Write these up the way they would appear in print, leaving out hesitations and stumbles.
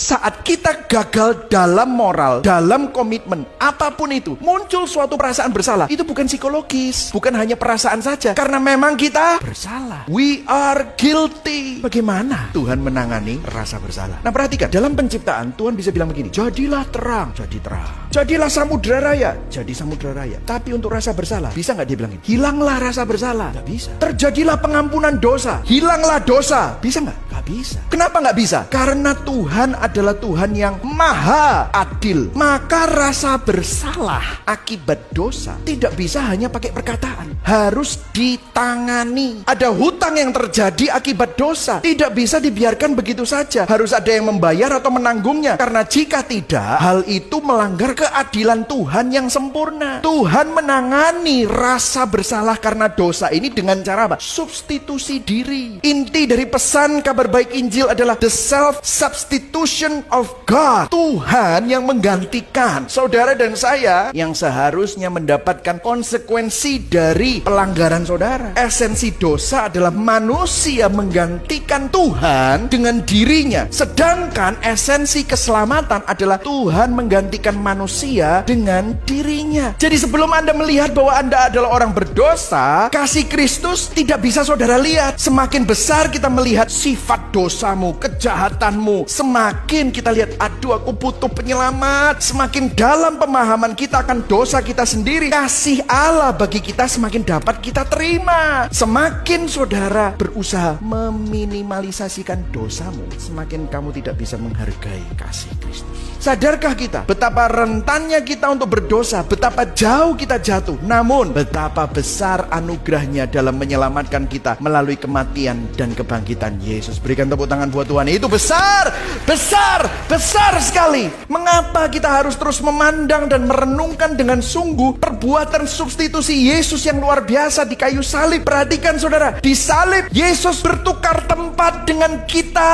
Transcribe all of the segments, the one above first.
Saat kita gagal dalam moral, dalam komitmen, apapun itu, muncul suatu perasaan bersalah. Itu bukan psikologis, bukan hanya perasaan saja, karena memang kita bersalah. We are guilty. Bagaimana Tuhan menangani rasa bersalah? Nah, perhatikan, dalam penciptaan Tuhan bisa bilang begini, jadilah terang, jadi terang. Jadilah samudera raya, jadi samudera raya. Tapi untuk rasa bersalah, bisa nggak dia bilangin? Hilanglah rasa bersalah. Nggak bisa. Terjadilah pengampunan dosa, hilanglah dosa. Bisa nggak? Nggak bisa. Kenapa nggak bisa? Karena Tuhan adalah Tuhan yang maha adil. Maka rasa bersalah akibat dosa tidak bisa hanya pakai perkataan, harus ditangani. Ada hutang yang terjadi akibat dosa, tidak bisa dibiarkan begitu saja, harus ada yang membayar atau menanggungnya. Karena jika tidak, hal itu melanggar keadilan Tuhan yang sempurna. Tuhan menangani rasa bersalah karena dosa ini dengan cara apa? Substitusi diri. Inti dari pesan kabar baik Injil adalah the self-substitution of God. Tuhan yang menggantikan saudara dan saya yang seharusnya mendapatkan konsekuensi dari pelanggaran saudara. Esensi dosa adalah manusia menggantikan Tuhan dengan dirinya. Sedangkan esensi keselamatan adalah Tuhan menggantikan manusia dengan dirinya. Jadi sebelum Anda melihat bahwa Anda adalah orang berdosa, kasih Kristus tidak bisa saudara lihat. Semakin besar kita melihat sifat dosamu, kejahatanmu, semakin kita lihat, aduh aku butuh penyelamat. Semakin dalam pemahaman kita akan dosa kita sendiri, kasih Allah bagi kita semakin dapat kita terima. Semakin saudara berusaha meminimalisasikan dosamu, semakin kamu tidak bisa menghargai kasih Kristus. Sadarkah kita betapa rentannya kita untuk berdosa, betapa jauh kita jatuh, namun betapa besar anugerahnya dalam menyelamatkan kita melalui kematian dan kebangkitan Yesus. Berikan tepuk tangan buat Tuhan. Itu besar, besar, besar sekali. Mengapa kita harus terus memandang dan merenungkan dengan sungguh perbuatan substitusi Yesus yang luar biasa di kayu salib? Perhatikan saudara, di salib Yesus bertukar tempat dengan kita.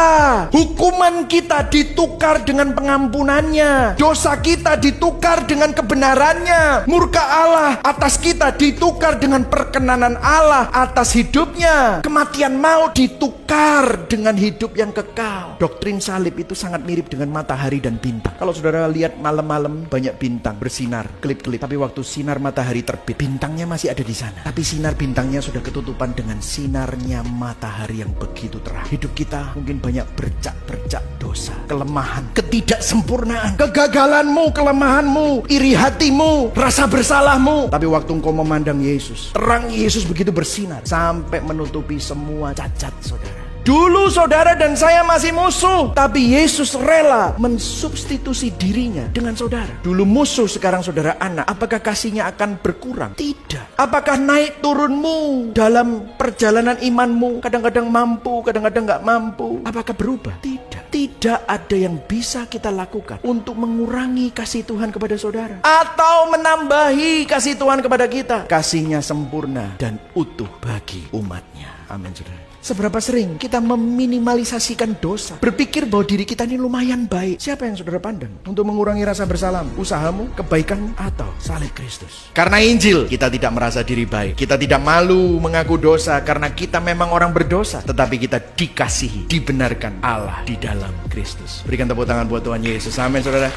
Hukuman kita ditukar dengan pengampunannya, dosa kita ditukar dengan kebenarannya, murka Allah atas kita ditukar dengan perkenanan Allah atas hidupnya, kematian maut ditukar dengan hidup yang kekal. Doktrin salib itu sangat mirip dengan matahari dan bintang. Kalau saudara lihat malam-malam banyak bintang bersinar, kelip-kelip, tapi waktu sinar matahari terbit, bintangnya masih ada di sana, tapi sinar bintangnya sudah ketutupan dengan sinarnya matahari yang begitu terang. Hidup kita mungkin banyak bercak-bercak dosa, kelemahan, ketidaksempurnaan, kegagalanmu, kelemahanmu, iri hatimu, rasa bersalahmu. Tapi waktu engkau memandang Yesus, terang Yesus begitu bersinar sampai menutupi semua cacat saudara. Dulu saudara dan saya masih musuh, tapi Yesus rela mensubstitusi dirinya dengan saudara. Dulu musuh, sekarang saudara anak. Apakah kasihnya akan berkurang? Tidak. Apakah naik turunmu dalam perjalanan imanmu, kadang-kadang mampu, kadang-kadang gak mampu, apakah berubah? Tidak. Tidak ada yang bisa kita lakukan untuk mengurangi kasih Tuhan kepada saudara atau menambahi kasih Tuhan kepada kita. Kasihnya sempurna dan utuh bagi umatnya. Amin saudara. Seberapa sering kita meminimalisasikan dosa, berpikir bahwa diri kita ini lumayan baik. Siapa yang saudara pandang untuk mengurangi rasa bersalah? Usahamu, kebaikanmu, atau salib Kristus? Karena Injil, kita tidak merasa diri baik. Kita tidak malu mengaku dosa karena kita memang orang berdosa, tetapi kita dikasihi, dibenarkan Allah di dalam Kristus. Berikan tepuk tangan buat Tuhan Yesus. Amin saudara.